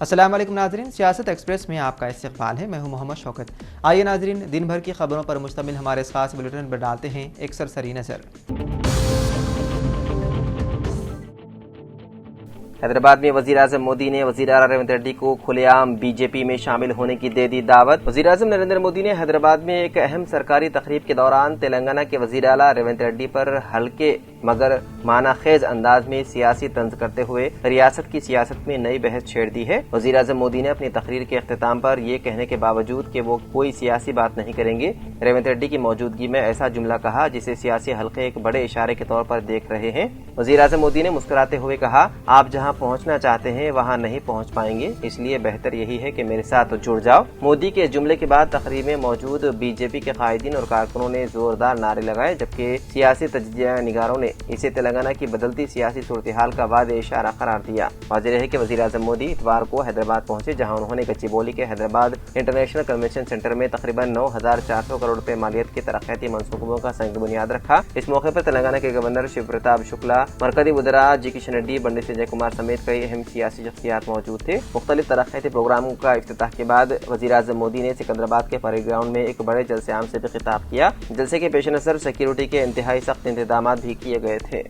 अस्सलाम वालेकुम नाजरीन, सियासत एक्सप्रेस में आपका इस्तकबाल है। मैं हूं मोहम्मद शौकत। आइए नाजरीन, दिन भर की खबरों पर मुश्तमिल हमारे इस खास बुलेटिन पर डालते हैं एक सरसरी नज़र। हैदराबाद में वज़ीर-ए-आज़म मोदी ने वज़ीर आला रेवंत रेड्डी को खुलेआम बीजेपी में शामिल होने की दे दी दावत। वज़ीर-ए-आज़म नरेंद्र मोदी ने हैदराबाद में एक अहम सरकारी तकरीब के दौरान तेलंगाना के वज़ीर आला रेवंत रेड्डी पर हल्के मगर मानाखेज अंदाज में सियासी तंज करते हुए रियासत की सियासत में नई बहस छेड़ दी है। वज़ीर-ए-आज़म मोदी ने अपनी तकरीर के अख्तिताम पर यह कहने के बावजूद कि वो कोई सियासी बात नहीं करेंगे, रेवंत रेड्डी की मौजूदगी में ऐसा जुमला कहा जिसे सियासी हल्के एक बड़े इशारे के तौर पर देख रहे हैं। वज़ीर-ए-आज़म मोदी ने मुस्कुराते हुए कहा, आप जहां पहुंचना चाहते हैं वहां नहीं पहुंच पाएंगे, इसलिए बेहतर यही है कि मेरे साथ जुड़ जाओ। मोदी के जुमले के बाद तकरीर में मौजूद बीजेपी के कायदीन और कारकुनों ने जोरदार नारे लगाए, जबकि सियासी तज्जिया निगारों ने इसे तेलंगाना की बदलती सियासी सूरत हाल का वादे इशारा करार दिया। वाज़ेह है कि वज़ीर-ए-आज़म मोदी इतवार को हैदराबाद पहुंचे, जहां उन्होंने गच्चीबोली के हैदराबाद इंटरनेशनल कन्वेंशन सेंटर में तकरीबन 9,400 करोड़ रुपए मालियत के तरक्याती मंसूबों का संग बुनियाद रखा। इस मौके पर तेलंगाना के गवर्नर शिव प्रताप शुक्ला, मरकजी वज़ीरा जी किशन रेड्डी, पंडित संजय कुमार समेत कई अहम सियासी शख्सियात मौजूद थे। मुख्तलिफ तरक्याती प्रोग्रामों का इफ्तिताह के बाद वज़ीर-ए-आज़म मोदी ने सिकंदराबाद के परेड ग्राउंड में एक बड़े जलसे आम से भी खिताब किया। जलसे के पेश नज़र सिक्योरिटी के इंतहाई सख्त इंतजाम भी किए गए थे।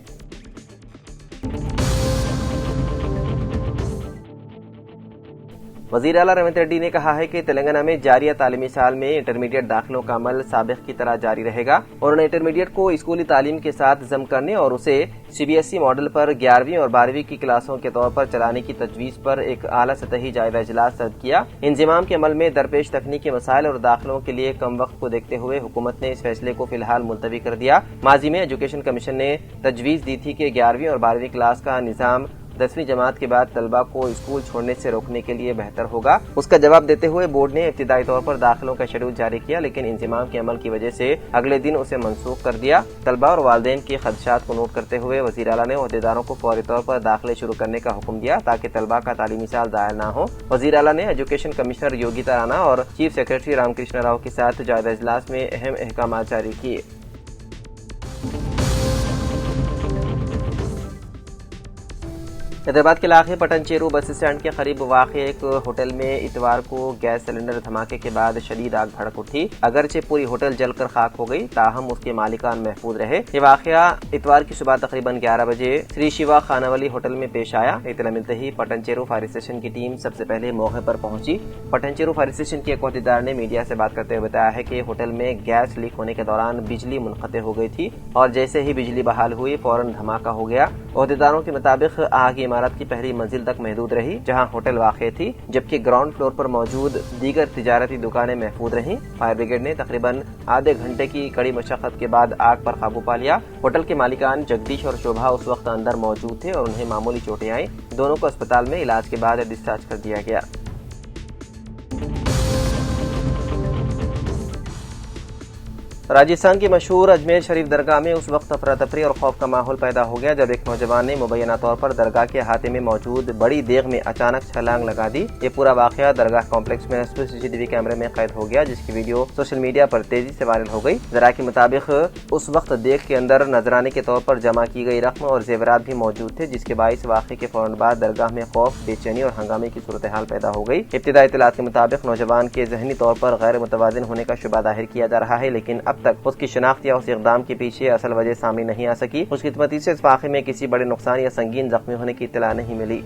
वज़ीर आला रेवंत रेड्डी ने कहा है कि तेलंगाना में जारी तालीमी साल में इंटरमीडिएट दाखिलों का अमल साबिक़ की तरह जारी रहेगा और उन्हें इंटरमीडिएट को स्कूली तालीम के साथ जम करने और उसे CBSE मॉडल पर 11वीं और 12वीं की क्लासों के तौर पर चलाने की तजवीज़ पर एक आला सतही जायजा इजलास सद किया। इंज़िमाम के अमल में दरपेश तकनीकी मसाइल और दाखिलों के लिए कम वक्त को देखते हुए हुकूमत ने इस फैसले को फिलहाल मुलतवी कर दिया। माजी में एजुकेशन कमीशन ने तजवीज़ दी थी कि 11वीं और 12वीं क्लास का निज़ाम 10वीं जमात के बाद तलबा को स्कूल छोड़ने से रोकने के लिए बेहतर होगा। उसका जवाब देते हुए बोर्ड ने इब्तिदाई तौर पर दाखिलों का शेड्यूल जारी किया, लेकिन इंतजाम के अमल की वजह से अगले दिन उसे मनसूख कर दिया। तलबा और वालिदैन के खदशात को नोट करते हुए वज़ीर आला ने अहदेदारों को फौरी तौर पर दाखिले शुरू करने का हुक्म दिया ताकि तलबा का तालीमी साल ज़ाया न हो। वज़ीर आला ने एजुकेशन कमिश्नर योगिता राणा और चीफ सेक्रेटरी रामकृष्ण राव के साथ जायजा इजलास में अहम अहकाम जारी किए। हैदराबाद के इलाके पटनचेरू बस स्टैंड के करीब वाक़ एक होटल में इतवार को गैस सिलेंडर धमाके के बाद शदीद आग भड़क उठी। अगरचे पूरी होटल जलकर खाक हो गई, ताहम उसके मालिकान महफूज रहे। ये वाक़या इतवार की सुबह तकरीबन 11 बजे श्री शिवा खानावली होटल में पेश आया। इत्तला मिलते ही पटनचेरू फायर स्टेशन की टीम सबसे पहले मौके पर पहुंची। पटनचेरू फायर स्टेशन के एक अहदेदार ने मीडिया से बात करते हुए बताया है कि होटल में गैस लीक होने के दौरान बिजली मुनक़ते हो गई थी और जैसे ही बिजली बहाल हुई फौरन धमाका हो गया। अहदेदारों के मुताबिक आग इमारत की पहली मंजिल तक महदूद रही, जहां होटल वाक़ थी, जबकि ग्राउंड फ्लोर पर मौजूद दीगर तिजारती दुकानें महफूज रहीं। फायर ब्रिगेड ने तकरीबन आधे घंटे की कड़ी मशक्कत के बाद आग पर काबू पा लिया। होटल के मालिकान जगदीश और शोभा उस वक्त अंदर मौजूद थे और उन्हें मामूली चोटें आईं। दोनों को अस्पताल में इलाज के बाद डिस्चार्ज कर दिया गया। राजस्थान की मशहूर अजमेर शरीफ दरगाह में उस वक्त अफरा तफरी और खौफ का माहौल पैदा हो गया जब एक नौजवान ने मुबैना तौर पर दरगाह के अहाते में मौजूद बड़ी देग में अचानक छलांग लगा दी। ये पूरा वाकया दरगाह कॉम्प्लेक्स में CCTV कैमरे में कैद हो गया, जिसकी वीडियो सोशल मीडिया पर तेजी से वायरल हो गई। जरा के मुताबिक उस वक्त देग के अंदर नजराने के तौर पर जमा की गई रकम और जेवरात भी मौजूद थे, जिसके बाइस वाक़े के फौरन बाद दरगाह में खौफ, बेचैनी और हंगामे की सूरत हाल पैदा हो गई। इब्तिदाई इत्तलात के मुताबिक नौजवान के जहनी तौर पर गैर मुतवाज़िन होने का शुबा जाहिर किया जा रहा है, लेकिन अब तक उसकी शनाख्त या उस इक़दाम के पीछे असल वजह सामने नहीं आ सकी। खुशकिस्मती से इस वाक़े में किसी बड़े नुकसान या संगीन जख्मी होने की इत्तला नहीं मिली।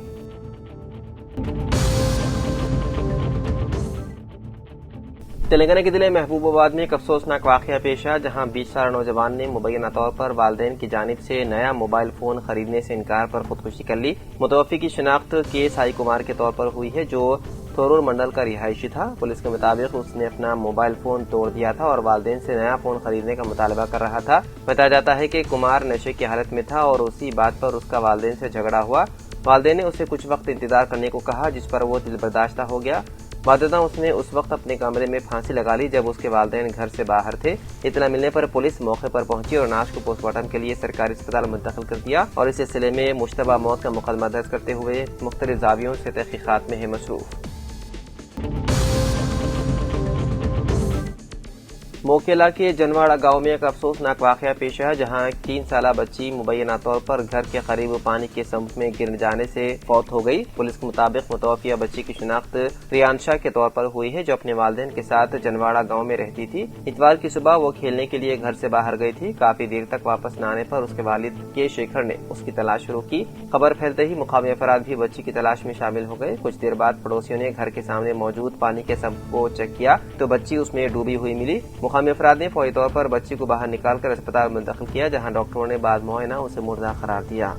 तेलंगाना के जिले महबूबाबाद में एक अफसोसनाक वाक़या पेश आया, जहां 20 साल नौजवान ने मुबैना तौर पर वालिदैन की जानिब से नया मोबाइल फोन खरीदने से इनकार पर खुदकुशी कर ली। मुतवफ़्फ़ी की शनाख्त के साई कुमार के तौर पर हुई है, जो थोरूर मंडल का रिहायशी था। पुलिस के मुताबिक उसने अपना मोबाइल फोन तोड़ दिया था और वालिदैन से नया फोन खरीदने का मुतालबा कर रहा था। बताया जाता है कि कुमार नशे की हालत में था और उसी बात पर उसका वालिदैन से झगड़ा हुआ। वालिदैन ने उसे कुछ वक्त इंतजार करने को कहा, जिस पर वो दिल बर्दाश्ता हो गया। वालिदा उसने उस वक्त अपने कमरे में फांसी लगा ली जब उसके वालिदैन घर से बाहर थे। इत्तला मिलने पर पुलिस मौके पर पहुंची और नाश को पोस्टमार्टम के लिए सरकारी अस्पताल मुंतकिल कर दिया और इस सिलसिले में मुश्तबा मौत का मुकदमा दर्ज करते हुए मुख्तलिफ ज़ावियों से तहक़ीक़ात में है मसरूफ़। موکیلا کے جنواڑہ گاؤں میں ایک افسوسناک واقعہ پیش آیا، جہاں 3 سالہ بچی مبینہ طور پر گھر کے قریب پانی کے سمت میں گر جانے سے فوت ہو گئی۔ پولیس کے مطابق متوفیہ بچی کی شناخت ریانشا کے طور پر ہوئی ہے، جو اپنے والدین کے ساتھ جنواڑہ گاؤں میں رہتی تھی۔ اتوار کی صبح وہ کھیلنے کے لیے گھر سے باہر گئی تھی۔ کافی دیر تک واپس نہ آنے پر اس کے والد کے شیکھر نے اس کی تلاش شروع کی۔ خبر پھیلتے ہی مقامی افراد بھی بچی کی تلاش میں شامل ہو گئے۔ کچھ دیر بعد پڑوسیوں نے گھر کے سامنے موجود پانی کے سمت کو چیک کیا تو بچی اس میں ڈوبی ہوئی ملی۔ مقامی افراد نے فوری طور پر بچی کو باہر نکال کر اسپتال منتقل کیا، جہاں ڈاکٹروں نے بعد معائنہ اسے مردہ قرار دیا۔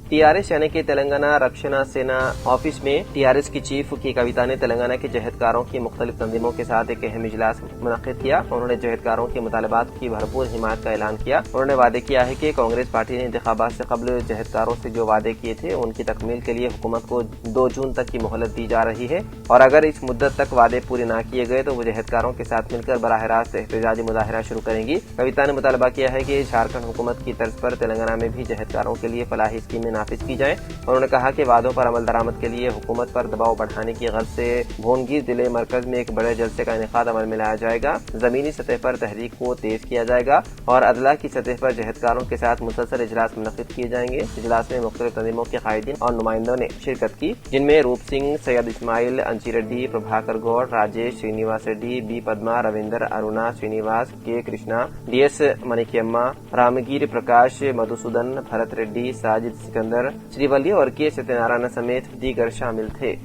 TRS یعنی کہ تلنگانہ رکشنا سینا آفس میں TRS کی چیف کی کویتا نے تلنگانہ کے جہدکاروں کی مختلف تنظیموں کے ساتھ ایک اہم اجلاس منعقد کیا۔ انہوں نے جہدکاروں کے مطالبات کی بھرپور حمایت کا اعلان کیا۔ انہوں نے وعدے کیا ہے کہ کانگریس پارٹی نے انتخابات سے قبل جہدکاروں سے جو وعدے کیے تھے ان کی تکمیل کے لیے حکومت کو 2 جون تک کی مہلت دی جا رہی ہے، اور اگر اس مدت تک وعدے پورے نہ کیے گئے تو وہ جہدکاروں کے ساتھ مل کر براہ راست احتجاجی مظاہرہ شروع کریں گی۔ کویتا نے مطالبہ کیا ہے کہ جھارکھنڈ حکومت کی طرز پر تلنگانہ میں بھی جہدکاروں کے لیے فلاحی اسکیمیں نافذ کی جائیں۔ انہوں نے کہا کہ وعدوں پر عمل درآمد کے لیے حکومت پر دباؤ بڑھانے کی غرض سے بھونگی ضلع مرکز میں ایک بڑے جلسے کا انعقاد عمل میں لایا جائے گا۔ زمینی سطح پر تحریک کو تیز کیا جائے گا اور اضلاع کی سطح پر جہدکاروں کے ساتھ مسلسل اجلاس منعقد کیے جائیں گے۔ اجلاس میں مختلف تنظیموں کے قائدین اور نمائندوں نے شرکت کی، جن میں روپ Singh, Syed Ismail, Inchi Reddy, Prabhakar Goud, Rajesh Srinivas Reddy, B Padma, Ravinder, Aruna Srinivas, K Krishna, D S Manikyama, Ramagiri Prakash, Madhusudan, Bharat Reddy, Sajid Sikandar, Shrivalli اور کے ستینارائن سمیت دیگر شامل تھے۔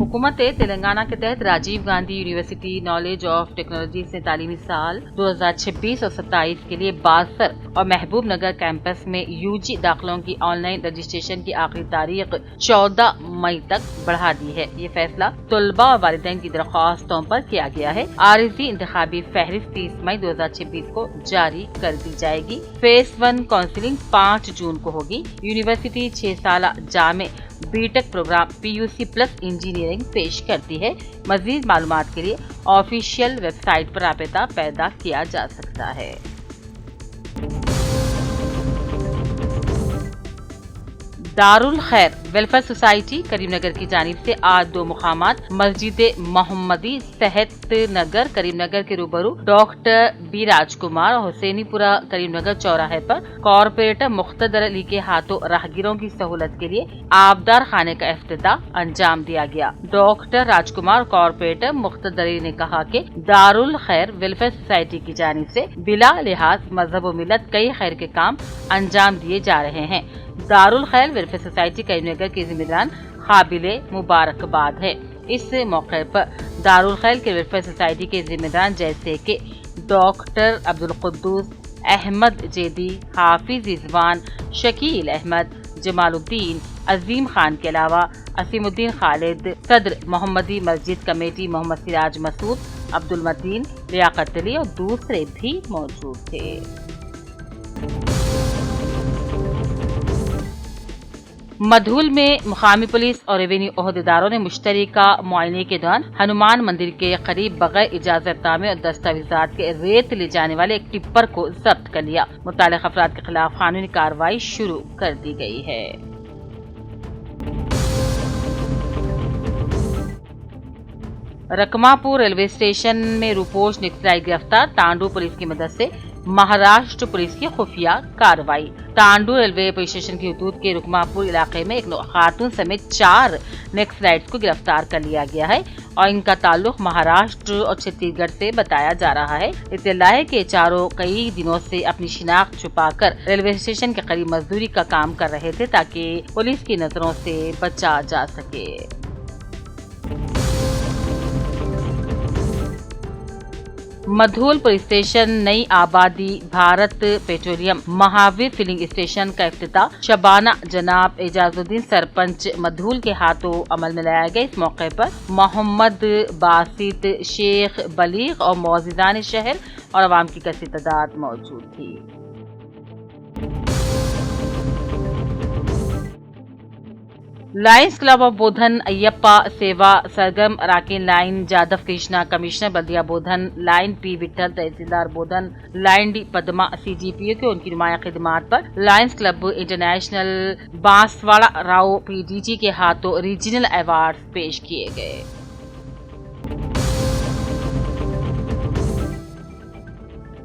حکومت تلنگانہ کے تحت Rajiv Gandhi university knowledge of technology سے تعلیمی سال 2026 اور 27 کے لیے باسر اور محبوب نگر کیمپس میں UG داخلوں کی آن لائن رجسٹریشن کی آخری تاریخ 14 مئی تک بڑھا دی ہے۔ یہ فیصلہ طلباء اور والدین کی درخواستوں پر کیا گیا ہے۔ عارضی انتخابی فہرست 30 مئی 2026 کو جاری کر دی جائے گی۔ فیز 1 کاؤنسلنگ 5 جون کو ہوگی۔ یونیورسٹی 6 سالہ جامع BTech programme PUC plus engineering پیش کرتی ہے۔ مزید معلومات کے لیے آفیشیل ویب سائٹ پر رابطہ پیدا کیا جا سکتا ہے۔ دارالخیر ویلفیئر سوسائٹی کریم نگر کی جانب سے آج 2 مقامات مسجد محمدی صحت نگر کریم نگر کے روبرو ڈاکٹر بی راج کمار اور حسینی پورہ کریم نگر چوراہے پر کارپوریٹر مقتدر علی کے ہاتھوں راہگیروں کی سہولت کے لیے آبدار خانے کا افتتاح انجام دیا گیا۔ ڈاکٹر راج کمار کارپوریٹر مقتدر علی نے کہا کہ دارالخیر ویلفیئر سوسائٹی کی جانب سے بلا لحاظ مذہب و ملت کئی خیر کے کام انجام دیے جا رہے ہیں۔ دارالخیر ویلفیئر سوسائٹی کریم نگر کے ذمہ داران قابل مبارکباد ہے۔ اس موقع پر دارالخیر کے ویلفیئر سوسائٹی کے ذمہ داران جیسے کہ ڈاکٹر عبدالقدوس احمد جیدی، حافظ رضوان، شکیل احمد، جمال الدین، عظیم خان کے علاوہ اسیم الدین خالد، صدر محمدی مسجد کمیٹی محمد سراج مسعود، عبدالمتین، لیاقت علی اور دوسرے بھی موجود تھے۔ مدھول میں مقامی پولیس اور ریونیو عہدیداروں نے مشترکہ معائنے کے دوران ہنومان مندر کے قریب بغیر اجازت نامے اور دستاویزات کے ریت لے جانے والے ایک ٹپر کو ضبط کر لیا۔ متعلقہ افراد کے خلاف قانونی کارروائی شروع کر دی گئی ہے۔ رکما پور ریلوے اسٹیشن میں روپوش نکسلائی گرفتار، ٹانڈو پولیس کی مدد سے مہاراشٹر پولیس کی خفیہ کارروائی۔ ٹانڈو ریلوے پولیس اسٹیشن کی حدود کے رکما پور علاقے میں ایک خاتون سمیت 4 نیکسلائٹس کو گرفتار کر لیا گیا ہے اور ان کا تعلق مہاراشٹر اور چھتیس گڑھ سے بتایا جا رہا ہے۔ اطلاع ہے کہ چاروں کئی دنوں سے اپنی شناخت چھپا کر ریلوے اسٹیشن کے قریب مزدوری کا کام کر رہے تھے تاکہ پولیس کی نظروں سے بچا جا سکے۔ مدھول پولیس اسٹیشن نئی آبادی Bharat petroleum Mahavir filling station کا افتتاح شبانہ جناب اعجاز الدین سرپنچ مدھول کے ہاتھوں عمل میں لایا گیا۔ اس موقع پر محمد باسط، شیخ بلیغ اور معززان شہر اور عوام کی کثیر تعداد موجود تھی۔ लायंस क्लब ऑफ बोधन अयप्पा सेवा सरगम राकेन लाइन जादव कृष्णा कमिश्नर बल्दिया बोधन लाइन पी विठल तहसीलदार बोधन लाइन डी पद्मा CGPO के उनकी नुमाया खिदमात पर Lions club international Banswara Rao PDG के हाथों रीजनल अवार्ड पेश किए गए।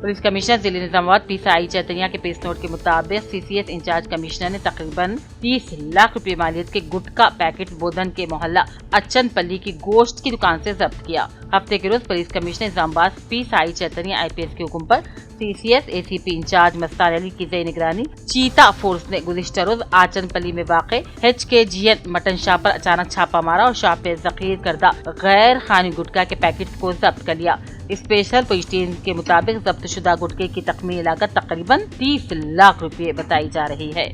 पुलिस कमिश्नर जिले निजामाबाद PSI चैतन्या के प्रेस नोट के मुताबिक CCS इंचार्ज कमिश्नर ने तकरीबन 30 लाख रुपए मालियत के गुटखा पैकेट बोधन के मोहल्ला अच्चनपल्ली की गोश्त की दुकान से जब्त किया। हफ्ते के रोज police commissioner Nizamabad PSI Chaitanya IPS के हुक्म पर CCS ACP in charge Mastar Ali की ज़ेर निगरानी चीता फोर्स ने गुज़िश्ता रोज आचनपल्ली में वाक़ HKGN मटन शॉप पर अचानक छापा मारा और शॉप पे ज़ख़ीर करदा गैर खानी गुटखा के पैकेट को जब्त कर लिया। स्पेशल पुलिस टीम के मुताबिक जब्त शुदा गुटखे की तखमीनी लागत तकरीबन 30 लाख रुपए बताई जा रही है।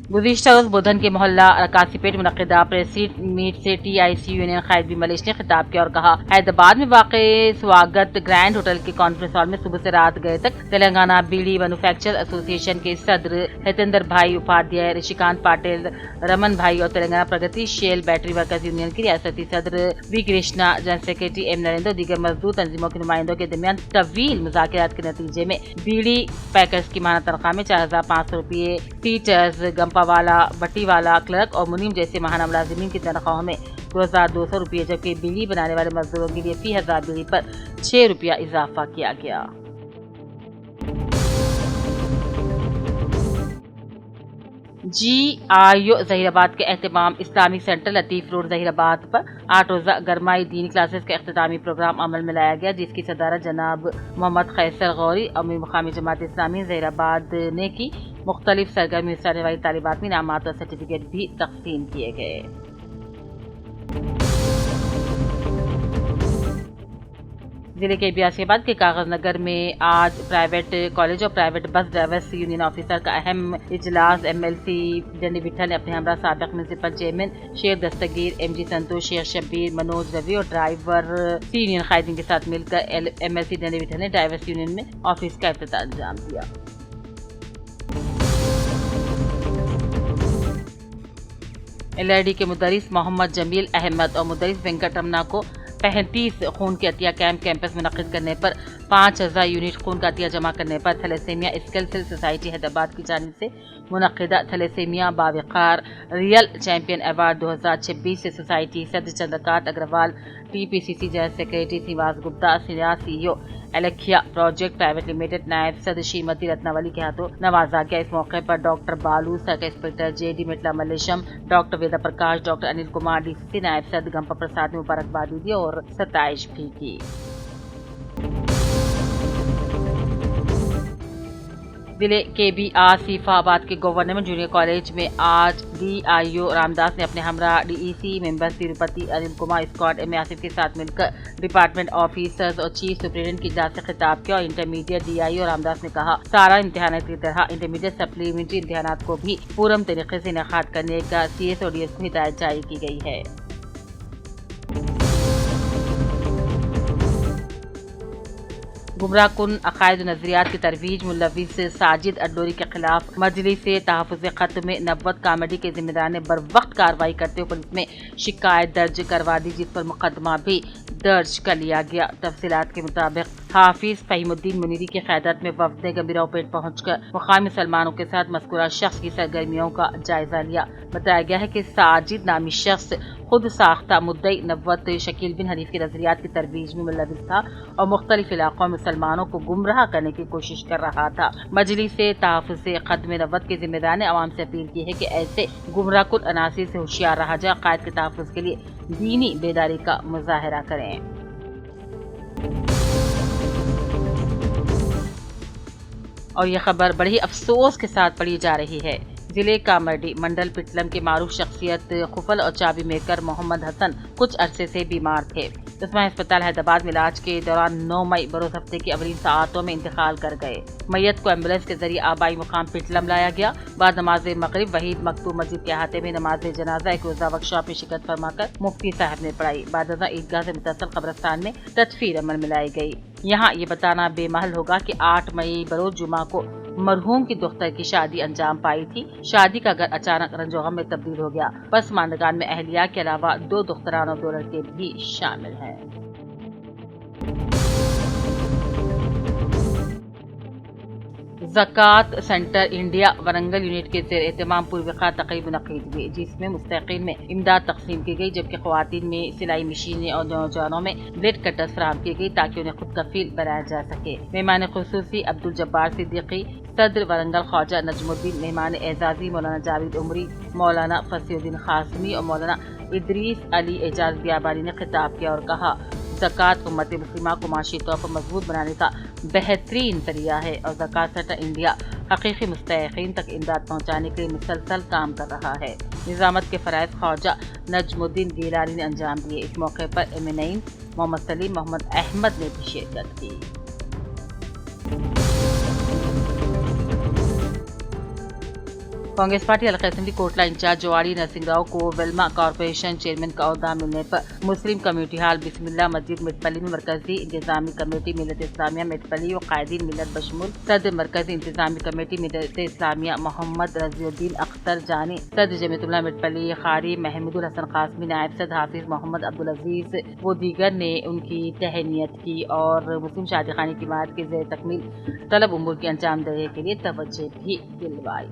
गुज़िश्ता रोज बोधन के मोहल्ला रकासीपेट मुनक़िदा प्रेस मीट से TIC यूनियन कायद बी मलिश ने खिताब किया और कहा, हैदराबाद में वाक़ स्वागत ग्रैंड होटल के कॉन्फ्रेंस हॉल में सुबह से रात गए तक तेलंगाना बीड़ी मैन्युफैक्चर एसोसिएशन के सदर हितेंद्र भाई उपाध्याय, ऋषिकांत पाटिल, रमन भाई और तेलंगाना प्रगतिशील बैटरी वर्कर्स यूनियन की रियासती सदर V Krishna, general secretary M Narendra और दीगर मजदूर तंजीमों के नुमाइंदों के दरमियान तवील मुज़ाकरात के नतीजे में बीड़ी पैकर्स की माना तनख्वाह में 4500 रुपये, टीचर्स, गंपावाला, भट्टीवाला, क्लर्क और मुनीम जैसे माहाना मुलाजिमीन की तनख्वाहों में 2200 रुपये, जबकि बीड़ी बनाने वाले मजदूरों के लिए फी 1000 बीड़ी पर 6 रुपया इजाफा किया गया। GRU ज़हीराबाद के एहतमाम इस्लामिक सेंटर लतीफ़ रोड ज़हीराबाद पर 8 रोज़ा गरमाई दीनी क्लासेस का इख्तितामी प्रोग्राम अमल में लाया गया, जिसकी सदारत जनाब मोहम्मद खैसर गौरी अमीर मुकामी जमात इस्लामी ज़हीराबाद ने की। मुख्तलिफ सरगर्मी हिस्सा लेने वाली तालिबात में इनामात और सर्टिफिकेट भी तक़सीम किए गए। जिले के बियासीबाद के कागज नगर में आज प्राइवेट कॉलेज और private bus drivers union officer का अहम इजलास MLC जनी विठल ने अपने हमरा साबिक म्यूनिसिपल चेयरमैन शेख दस्तगीर, MG संतोष, शेख शब्बीर, मनोज रवि और ड्राइवर यूनियन कायदीन के साथ मिलकर MLC जनी विठल ने ड्राइवर्स यूनियन में ऑफिस का इफ्तिताह अंजाम दिया। LRD के मुदरिस मोहम्मद जमील अहमद और मुदरिस वेंकटरमना को 35 खून के अतिया कैंपस मुनक़िद करने पर 5000 यूनिट खून का अतिया जमा करने पर thalassaemia sickle cell society Hyderabad की जानिब से मुनक़िदा थैलेसेमिया बावक़ार रियल चैंपियन अवार्ड 2026 से सोसाइटी सदर Chandrakant Agarwal, TPCC general secretary Srinivas Gupta, senior CEO Alekhya project private limited नायब सदर श्रीमती रत्नावली के हाथों नवाजा गया। इस मौके पर डॉक्टर बालू, सर्कल इंस्पेक्टर JD मिटला मल्लेशम, डॉक्टर वेदा प्रकाश, डॉक्टर अनिल कुमार, DCC नायब सदर गंपा प्रसाद ने मुबारकबादी दी और सताइश भी की। जिले के BR सीफाबाद के गवर्नमेंट जूनियर कॉलेज में आज DIO रामदास ने अपने हमरा DEC members Tirupati, Anil Kumar, Scott M Asif के साथ मिलकर डिपार्टमेंट ऑफिसर्स और चीफ सुप्रिटेंडेंट की इजलास से खिताब किया और इंटरमीडिएट DIO रामदास ने कहा, सारा इम्तिहान की तरह इंटरमीडिएट सप्लीमेंट्री इम्तिहान को भी पूरम तरीके से इनेकाद करने का CS और DS को हिदायत जारी की गई है। गुमराह कुन अकायद नजरियात की तरवीज मुलविस साजिद अड्डोरी के खिलाफ मजलिस तहफ़्फ़ुज़ ख़त में 90 कॉमेडी के जिम्मेदार ने बर वक्त कार्रवाई करते हुए पुलिस में शिकायत दर्ज करवा दी, जिस पर मुकदमा भी दर्ज कर लिया गया। तफसीलात के मुताबिक हाफिज फहीमुद्दीन मुनीरी की क़यादत में वफ़द गंभीराव पेट पहुंचकर मुक़ामी मुसलमानों के साथ मज़कूरा शख्स की सरगर्मियों का जायजा लिया। बताया गया है कि साजिद नामी शख्स खुद साख्ता मुद्दई 90 शकील बिन हनीफ के नजरियात की तरवीज में मुलविस था और मुख्तलिफ इलाकों में मुसलमानों को गुमराह करने की कोशिश कर रहा था। मजलिस तहफ़्फ़ुज़ ख़त में 90 के जिम्मेदार ने आवाम से अपील की है कि ऐसे गुमराह कुन अनासिर से होशियार रहा जाए, कायद के तहफ़्फ़ुज़ के लिए दीनी बेदारी का मुजाहरा करें। और यह खबर बड़े ही अफसोस के साथ पढ़ी जा रही है। जिले कामर्डी मंडल पिटलम के मारूफ शख्सियत खुफल और चाबी मेकर मोहम्मद हसन कुछ अरसे से बीमार थे। उस्मानिया अस्पताल हैदराबाद में इलाज के दौरान 9 मई बरोज हफ्ते की अवलीन सातों में इंतकाल कर गए। मैयत को एम्बुलेंस के जरिए आबाई मुकाम पिटलम लाया गया। बाद नमाज मगरिब वहीद मकतूम मस्जिद के अहाते में नमाज जनाजा एक रोजा वर्कशॉप में शिरकत फरमाकर मुफ्ती साहब ने पढ़ाई। बाद ईदगाह से मुतसल कब्रस्तान में तदफीर अमल में लाई गई। यहाँ ये बताना बेमहल होगा कि 8 मई बरोज जुमा को मरहूम की दुख्तर की शादी अंजाम पाई थी। शादी का घर अचानक रंजोगम में तब्दील हो गया। पसमानदगान में अहलिया के अलावा 2 दुख्तरान और 2 लड़के भी शामिल हैं। ज़कात सेंटर इंडिया वरंगल यूनिट के ज़ेर एहतमाम पूर्व-ए-ख़ार तक़रीब मुनक़्क़िद हुई, जिसमें मुस्तहिक़ीन में इमदाद तक़सीम की गई, जबकि ख़वातीन में सिलाई मशीनें और नौजवानों में ब्लेड कटर्स फराहम की गई ताकि उन्हें खुद कफ़ील बनाया जा सके। मेहमान ख़ुसूसी अब्दुल जब्बार सिद्दीकी, सदर वरंगल ख्वाजा नजमुद्दीन, मेहमान एजाज़ी मौलाना जावेद उमरी, मौलाना फसीउद्दीन ख़ासमी और मौलाना इदरीस अली एजाज बियाबानी ने खिताब किया और कहा, ज़कात उम्मत मुस्लिमा को माशी तौर पर मजबूत बनाने का बेहतरीन ज़रिया है और ज़कात सेंटर इंडिया हकीकी मुस्तहिक़ीन तक इमदाद पहुँचाने के लिए मुसलसल काम कर रहा है। निज़ामत के फ़राइज़ ख्वाजा नजमुद्दीन गिलानी ने अंजाम दिए। इस मौके पर एम नईम, मोहम्मद सलीम, मोहम्मद अहमद ने भी शिरकत की। कांग्रेस पार्टी हल्का असेंबली कोटला इंचार्ज जवाड़ी नरसिंह राव को वेल्मा कॉर्पोरेशन चेयरमैन का ओहदा मिलने पर मुस्लिम कम्युनिटी हाल बिस्मिल्लाह मस्जिद मिटपल्ली में मरकजी इंतजामी कमेटी मिलत इस्लामिया मिटपल्ली और कायदीन मिलत बशमूल सदर मरकजी इंतजामी कमेटी मिलत इस्लामिया मोहम्मद रज़ियुद्दीन अख्तर जानी, सदर जमीयतुल्लाह मिटपल्ली खारी महमूदुल हसन कासमी, नायब सदर हाफिज मोहम्मद अब्दुल अजीज वो दीगर ने उनकी तहनीत की और मुस्लिम शादी खाने की इमारत के ज़ेर तकमील तलब उमूर की अंजाम दही के लिए तवज्जो भी दिलवाई।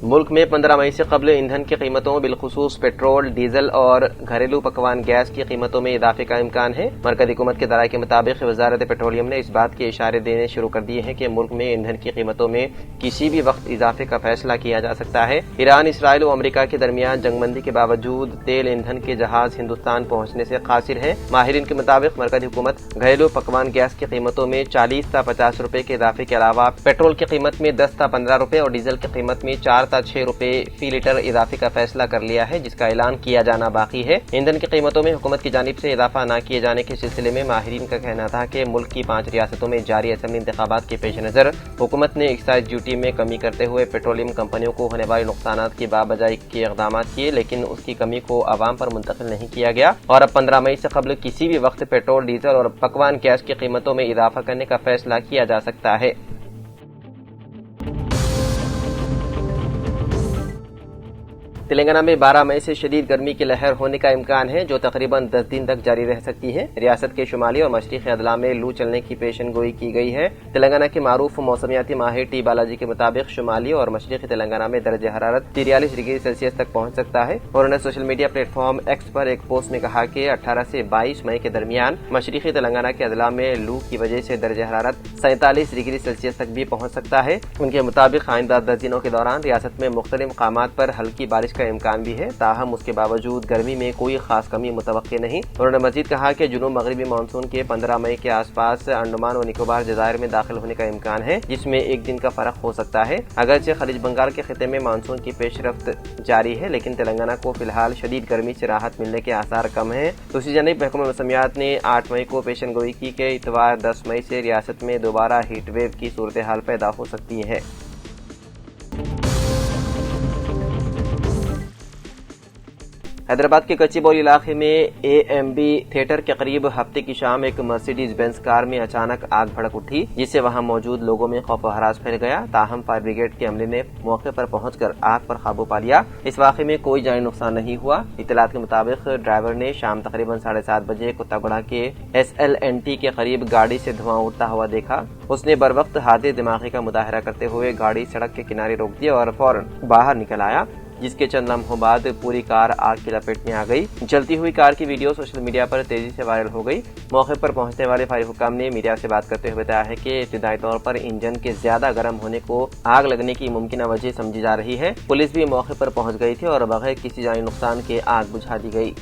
मुल्क में 15 मई से कबल ईंधन की कीमतों बिलखुसूस पेट्रोल, डीजल और घरेलू पकवान गैस की कीमतों में इजाफे का इम्कान है। मरकज़ी हुकूमत के दराए के मुताबिक वजारत पेट्रोलियम ने इस बात के इशारे देने शुरू कर दिए हैं कि मुल्क में ईंधन की कीमतों में किसी भी वक्त इजाफे का फैसला किया जा सकता है। ईरान, इसराइल और अमरीका के दरमियान जंगबंदी के बावजूद तेल ईंधन के जहाज हिंदुस्तान पहुँचने से कासिर है। माहिरीन के मुताबिक मरकज़ी हुकूमत घरेलू पकवान गैस की कीमतों में 40 से 50 रुपए के इजाफे के अलावा पेट्रोल की कीमत में 10 से 15 रुपए और डीजल की कीमत में 4 से 6 रुपए फी लीटर इजाफे का फैसला कर लिया है, जिसका ऐलान किया जाना बाकी है। ईंधन की कीमतों में हुकूमत की जानिब से इजाफा न किए जाने के सिलसिले में माहिरीन का कहना था कि मुल्क की 5 रियासतों में जारी असेंबली इंतखाबात के पेश नज़र हुकूमत ने एक्साइज ड्यूटी में कमी करते हुए पेट्रोलियम कंपनियों को होने वाले नुकसानात की बाबजाई के इक़दाम किए, लेकिन उसकी कमी को आवाम पर मुंतकिल नहीं किया गया और अब 15 मई से कबल किसी भी वक्त पेट्रोल, डीजल और पकवान गैस की कीमतों में इजाफा करने का फैसला किया जा सकता है। तेलंगाना में 12 मई से शदीद गर्मी की लहर होने का इम्कान है, जो तकरीबन 10 दिन तक जारी रह सकती है। रियासत के शुमाली और मशरिकी अदला में लू चलने की पेशन गोई की गई है। तेलंगाना के मारूफ मौसमियाती माहिर टी बालाजी के मुताबिक शुमाली और मशरिकी तेलंगाना में दर्ज हरारत 43 डिग्री सेल्सियस तक पहुंच सकता है। उन्होंने सोशल मीडिया प्लेटफॉर्म एक्स पर एक पोस्ट में कहा कि 18 से 22 मई के दरमियान मशरिकी तेलंगाना के अदला में लू की वजह से दर्ज हरारत 47 डिग्री सेल्सियस तक भी पहुंच सकता है। उनके मुताबिक आइंदा 10 दिनों के दौरान रियासत में मुख्तलिफ मकामात पर हल्की बारिश का इम्कान भी है, ताहम उसके बावजूद गर्मी में कोई खास कमी मुतवक्की नहीं। उन्होंने मजीद कहा कि जुनूब मगरिबी मानसून के 15 मई के आसपास अंडमान और निकोबार जज़ायर में दाखिल होने का इम्कान है, जिसमें एक दिन का फर्क हो सकता है। अगरचे खलीज बंगाल के खिते में मानसून की पेशरफ्त जारी है, लेकिन तेलंगाना को फिलहाल शदीद गर्मी से राहत मिलने के आसार कम है। दूसरी जानिब महकमा मौसमियात ने 8 मई को पेशन गोई की कि इतवार 10 मई से रियासत में दोबारा हीट वेव की सूरत हाल पैदा हो सकती है। हैदराबाद के कच्चीबौली इलाके में AMB थिएटर के करीब हफ्ते की शाम एक मर्सिडीज बेंज कार में अचानक आग भड़क उठी, जिससे वहां मौजूद लोगों में खौफ व हरास फैल गया। ताहम फायर ब्रिगेड के अमले ने मौके पर पहुंचकर आग पर काबू पा लिया। इस वाक़े में कोई जानी नुकसान नहीं हुआ। इत्तलात के मुताबिक ड्राइवर ने शाम तकरीबन 7:30 बजे कुत्तागुड़ा के SLNT के करीब गाड़ी से धुआं उठता हुआ देखा। उसने बर वक्त हादे दिमागी का मुजाहरा करते हुए गाड़ी सड़क के किनारे रोक दी और फौरन बाहर निकल आया, जिसके चंद लम्हों बाद पूरी कार आग की लपेट में आ गई। जलती हुई कार की वीडियो सोशल मीडिया पर तेजी से वायरल हो गई। मौके पर पहुंचने वाले फायर हुकाम ने मीडिया से बात करते हुए बताया है कि इब्तिदाई तौर पर इंजन के ज्यादा गर्म होने को आग लगने की मुमकिन वजह समझी जा रही है। पुलिस भी मौके पर पहुंच गई थी और बगैर किसी जानी नुकसान के आग बुझा दी गई।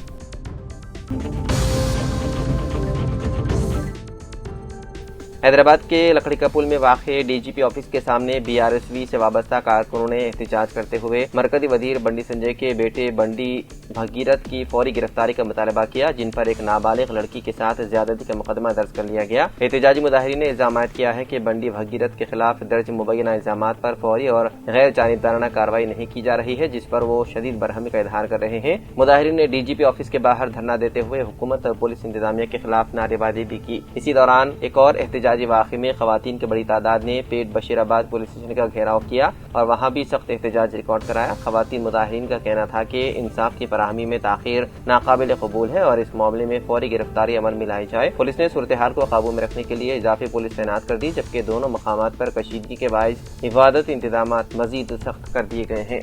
حیدرآباد کے لکڑی کا پل میں واقع ڈی جی پی آفس کے سامنے BRSV سے وابستہ کارکنوں نے احتجاج کرتے ہوئے مرکزی وزیر بنڈی سنجے کے بیٹے بنڈی بھگیرت کی فوری گرفتاری کا مطالبہ کیا، جن پر ایک نابالغ لڑکی کے ساتھ زیادتی کا مقدمہ درج کر لیا گیا۔ احتجاجی مظاہرین نے الزامات کیا ہے کہ بنڈی بھگیرت کے خلاف درج مبینہ الزامات پر فوری اور غیر جانبدارانہ کارروائی نہیں کی جا رہی ہے، جس پر وہ شدید برہمی کا اظہار کر رہے ہیں۔ مظاہرین نے DGP آفس کے باہر دھرنا دیتے ہوئے حکومت اور پولیس انتظامیہ کے خلاف نعرے بازی بھی کی۔ اسی دوران ایک اور احتجاجی واقعے میں خواتین کی بڑی تعداد نے پیٹ بشیر آباد پولیس اسٹیشن کا گھیراؤ کیا اور وہاں بھی سخت احتجاج ریکارڈ کرایا۔ خواتین مظاہرین کا کہنا تھا کہ انصاف کی فراہمی میں تاخیر ناقابل قبول ہے اور اس معاملے میں فوری گرفتاری عمل میں لائی جائے۔ پولیس نے صورتحال کو قابو میں رکھنے کے لیے اضافی پولیس تعینات کر دی، جبکہ دونوں مقامات پر کشیدگی کے باعث حفاظت انتظامات مزید سخت کر دیے گئے ہیں۔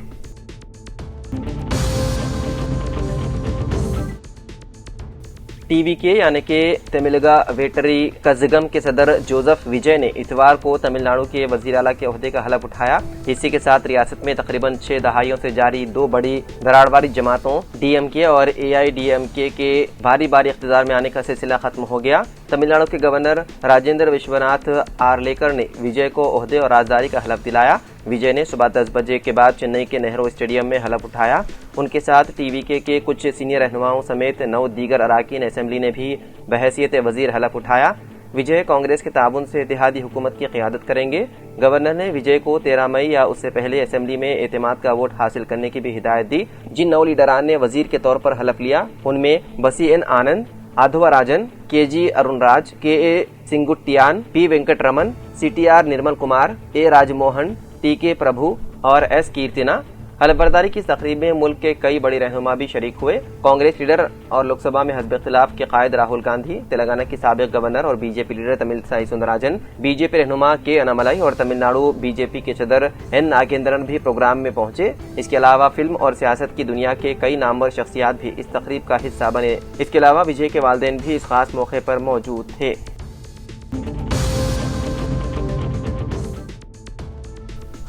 TVK یعنی کہ تملگا ویٹری کزگم کے صدر جوزف وجے نے اتوار کو تمل ناڈو کے وزیر اعلیٰ کے عہدے کا حلف اٹھایا۔ اسی کے ساتھ ریاست میں تقریباً 6 دہائیوں سے جاری دو بڑی دراڑ جماعتوں DMK اور AIDMK کے باری باری اقتدار میں آنے کا سلسلہ ختم ہو گیا۔ تمل ناڈو کے گورنر راجندر وشوناتھ آرلیکر نے وجے کو عہدے اور رازداری کا حلف دلایا۔ وجے نے صبح 10 بجے کے بعد چنئی کے نہرو اسٹیڈیم میں حلف اٹھایا۔ ان کے ساتھ TVK کے کچھ سینئر رہنماؤں سمیت 9 دیگر اراکین اسمبلی نے بھی بحیثیت وزیر حلف اٹھایا۔ وجے کانگریس کے تعاون سے اتحادی حکومت کی قیادت کریں گے۔ گورنر نے وجے کو 13 مئی یا اس سے پہلے اسمبلی میں اعتماد کا ووٹ حاصل کرنے کی بھی ہدایت دی۔ جن 9 لیڈران نے وزیر کے طور پر حلف لیا ان میں بسی این آنند، آدھوا راجن، KG ارون راج، KA سنگٹیان، P Venkat Raman, CTR Nirmal Kumar, A Raj Mohan, TK Prabhu اور S کیرتنا۔ حلف برداری کی تقریب میں ملک کے کئی بڑے رہنما بھی شریک ہوئے۔ کانگریس لیڈر اور لوک سبھا میں حزب اختلاف کے قائد راہل گاندھی، تلنگانہ کی سابق گورنر اور BJP لیڈر تمل سائی سندراجن، BJP رہنما K اناملائی اور تمل ناڈو BJP کے صدر N ناگیندرن بھی پروگرام میں پہنچے۔ اس کے علاوہ فلم اور سیاست کی دنیا کے کئی نامور شخصیات بھی اس تقریب کا حصہ بنے۔ اس کے علاوہ وجے کے والدین بھی اس خاص موقع پر موجود تھے۔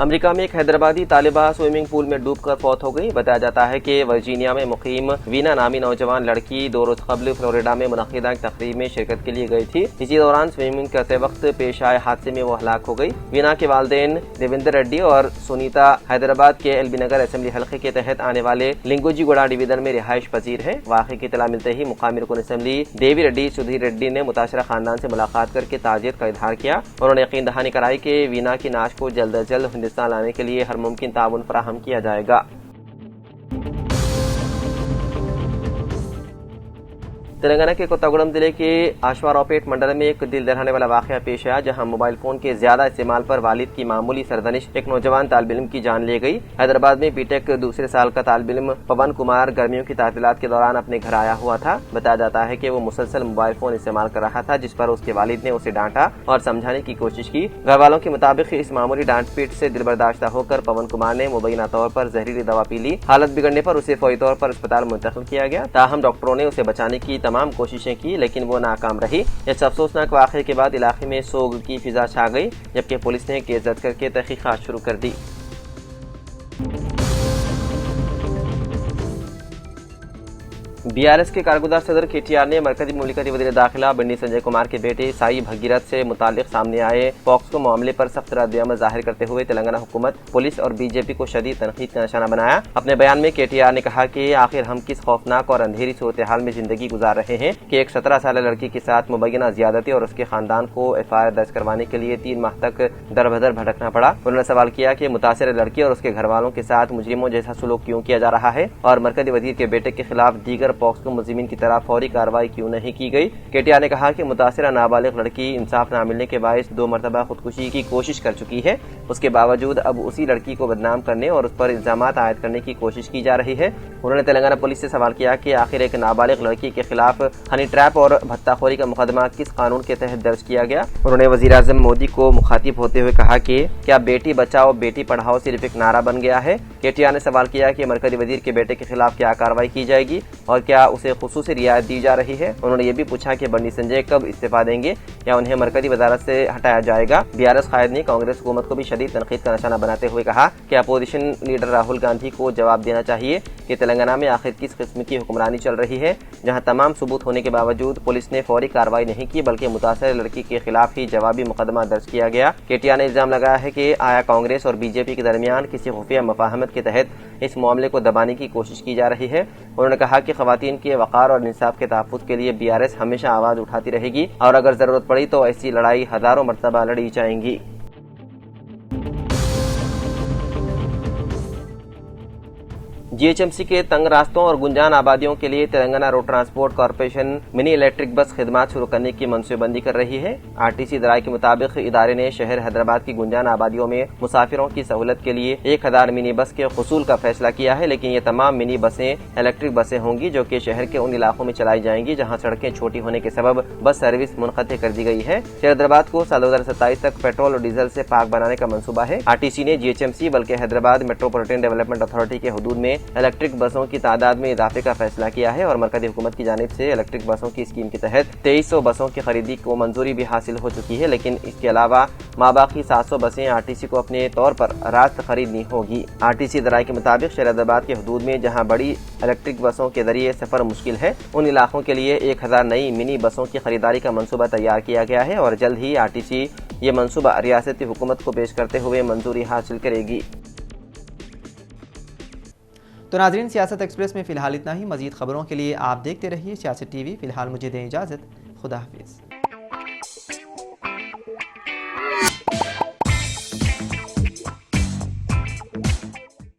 امریکہ میں ایک حیدرآبادی طالبہ سوئمنگ پول میں ڈوب کر فوت ہو گئی۔ بتایا جاتا ہے کہ ورجینیا میں مقیم وینا نامی نوجوان لڑکی 2 روز قبل فلوریڈا میں منعقدہ ایک تقریب میں شرکت کے لیے گئی تھی۔ اسی دوران سوئمنگ کرتے وقت پیش آئے حادثے میں وہ ہلاک ہو گئی۔ وینا کے والدین دیویندر ریڈی اور سونیتا حیدرآباد کے LB نگر اسمبلی حلقے کے تحت آنے والے لنگوجی گوڑا ڈویژن میں رہائش پذیر ہیں۔ واقعے کی اطلاع ملتے ہی مقامی رکن اسمبلی دیوی ریڈی سدھیر ریڈی نے متاثرہ خاندان سے ملاقات کر کے تعزیت کا اظہار کیا۔ انہوں نے یقین دہانی کرائی کہ وینا کی نعش کو جلد از جلد ہندوستان لانے کے لیے ہر ممکن تعاون فراہم کیا جائے گا۔ تلنگانہ کے کوتاگوڑم ضلع کے آشواراؤپیٹ منڈل میں ایک دل دہلانے والا واقعہ پیش آیا، جہاں موبائل فون کے زیادہ استعمال پر والد کی معمولی سرزنش ایک نوجوان طالب علم کی جان لے گئی۔ حیدرآباد میں B.Tech دوسرے سال کا طالب علم پون کمار گرمیوں کی تعطیلات کے دوران اپنے گھر آیا ہوا تھا۔ بتایا جاتا ہے کہ وہ مسلسل موبائل فون استعمال کر رہا تھا، جس پر اس کے والد نے اسے ڈانٹا اور سمجھانے کی کوشش کی۔ گھر والوں کے مطابق اس معمولی ڈانٹ پیٹ سے دل برداشتہ ہو کر پون کمار نے مبینہ طور پر زہریلی دوا پی لی۔ حالت بگڑنے پر اسے فوری طور پر اسپتال منتقل کیا گیا، تاہم ڈاکٹروں نے اسے بچانے کی تمام کوششیں کی لیکن وہ ناکام رہی۔ اس افسوسناک واقعے کے بعد علاقے میں سوگ کی فضا چھا گئی، جبکہ پولیس نے کیس درج کر کے تحقیقات شروع کر دی۔ BRS کے کارگزار صدر KTR نے مرکزی مملکتی وزیر داخلہ بنڈی سنجے کمار کے بیٹے سائی بھگیرت سے متعلق سامنے آئے پاکسو معاملے پر سخت رد عمل ظاہر کرتے ہوئے تلنگانہ حکومت، پولیس اور BJP کو شدید تنقید کا نشانہ بنایا۔ اپنے بیان میں KTR نے کہا کہ آخر ہم کس خوفناک اور اندھیری صورتحال میں زندگی گزار رہے ہیں کہ ایک 17 سالہ لڑکی کے ساتھ مبینہ زیادتی اور اس کے خاندان کو FIR درج کروانے کے لیے 3 ماہ تک در بدر بھٹکنا پڑا۔ انہوں نے سوال کیا کہ متاثرہ لڑکی اور اس کے گھر والوں کے ساتھ مجرموں جیسا سلوک کیوں کیا جا رہا ہے اور مرکزی وزیر کے بیٹے کے خلاف دیگر پاکسو ملزمین کی طرح فوری کارروائی کیوں نہیں کی گئی۔ KTR نے کہا کہ متاثرہ نابالغ لڑکی انصاف نہ ملنے کے باعث 2 مرتبہ خودکشی کی کوشش کر چکی ہے۔ اس کے باوجود اب اسی لڑکی کو بدنام کرنے اور اس پر الزامات عائد کرنے کی کوشش کی جا رہی ہے۔ انہوں نے تلنگانہ پولیس سے سوال کیا کہ آخر ایک نابالغ لڑکی کے خلاف ہنی ٹریپ اور بھتہ خوری کا مقدمہ کس قانون کے تحت درج کیا گیا۔ انہوں نے وزیر اعظم مودی کو مخاطب ہوتے ہوئے کہا کہ کیا بیٹی بچاؤ بیٹی پڑھاؤ صرف ایک نعرہ بن گیا ہے۔ KTR نے سوال کیا کہ مرکزی وزیر کے بیٹے کے خلاف کیا کارروائی کی جائے گی اور کیا کیا اسے خصوصی رعایت دی جا رہی ہے؟ انہوں نے یہ بھی پوچھا کہ بنڈی سنجے کب استعفیٰ دیں گے یا انہیں مرکزی وزارت سے ہٹایا جائے گا۔ BRS قائد نے کانگریس حکومت کو بھی شدید تنقید کا نشانہ بناتے ہوئے کہا کہ اپوزیشن لیڈر راہل گاندھی کو جواب دینا چاہیے کہ تلنگانہ میں آخر کس قسم کی حکمرانی چل رہی ہے، جہاں تمام ثبوت ہونے کے باوجود پولیس نے فوری کارروائی نہیں کی بلکہ متاثرہ لڑکی کے خلاف ہی جوابی مقدمہ درج کیا گیا۔ KTR نے الزام لگایا ہے کہ آیا کانگریس اور BJP کے درمیان کسی خفیہ مفاہمت کے تحت اس معاملے کو دبانے کی کوشش کی جا رہی ہے۔ انہوں نے کہا کہ خواتین کے وقار اور انصاف کے تحفظ کے لیے BRS ہمیشہ آواز اٹھاتی رہے گی اور اگر ضرورت پڑی تو ایسی لڑائی ہزاروں مرتبہ لڑی جائیں گی۔ GHMC کے تنگ راستوں اور گنجان آبادیوں کے لیے تلنگانہ روڈ ٹرانسپورٹ کارپوریشن منی الیکٹرک بس خدمات شروع کرنے کی منصوبہ بندی کر رہی ہے۔ RTC ذرائع کے مطابق ادارے نے شہر حیدرآباد کی گنجان آبادیوں میں مسافروں کی سہولت کے لیے 1000 منی بس کے حصول کا فیصلہ کیا ہے، لیکن یہ تمام منی بسیں الیکٹرک بسیں ہوں گی جو کہ شہر کے ان علاقوں میں چلائی جائیں گی جہاں سڑکیں چھوٹی ہونے کے سبب بس سروس منقطع کر دی گئی ہے۔ شہر حیدرآباد کو سال 2027 تک پیٹرول اور ڈیزل سے پاک بنانے کا منصوبہ ہے۔ RTC نے GHMC بلکہ حیدرآباد میٹروپولیٹن ڈیولپمنٹ اتھارٹی کے حدود میں الیکٹرک بسوں کی تعداد میں اضافے کا فیصلہ کیا ہے اور مرکزی حکومت کی جانب سے الیکٹرک بسوں کی اسکیم کے تحت 2300 بسوں کی خریدی کو منظوری بھی حاصل ہو چکی ہے، لیکن اس کے علاوہ ماباقی 700 بسیں RTC کو اپنے طور پر راست خریدنی ہوگی۔ RTC ذرائع کے مطابق شہر حیدرآباد کے حدود میں جہاں بڑی الیکٹرک بسوں کے ذریعے سفر مشکل ہے، ان علاقوں کے لیے 1000 نئی منی بسوں کی خریداری کا منصوبہ تیار کیا گیا ہے اور جلد ہی RTC یہ منصوبہ ریاستی حکومت کو پیش کرتے ہوئے منظوری حاصل کرے گی۔ تو ناظرین، سیاست ایکسپریس میں فی الحال اتنا ہی۔ مزید خبروں کے لیے آپ دیکھتے رہیے سیاست TV۔ فی الحال مجھے دیں اجازت، خدا حافظ۔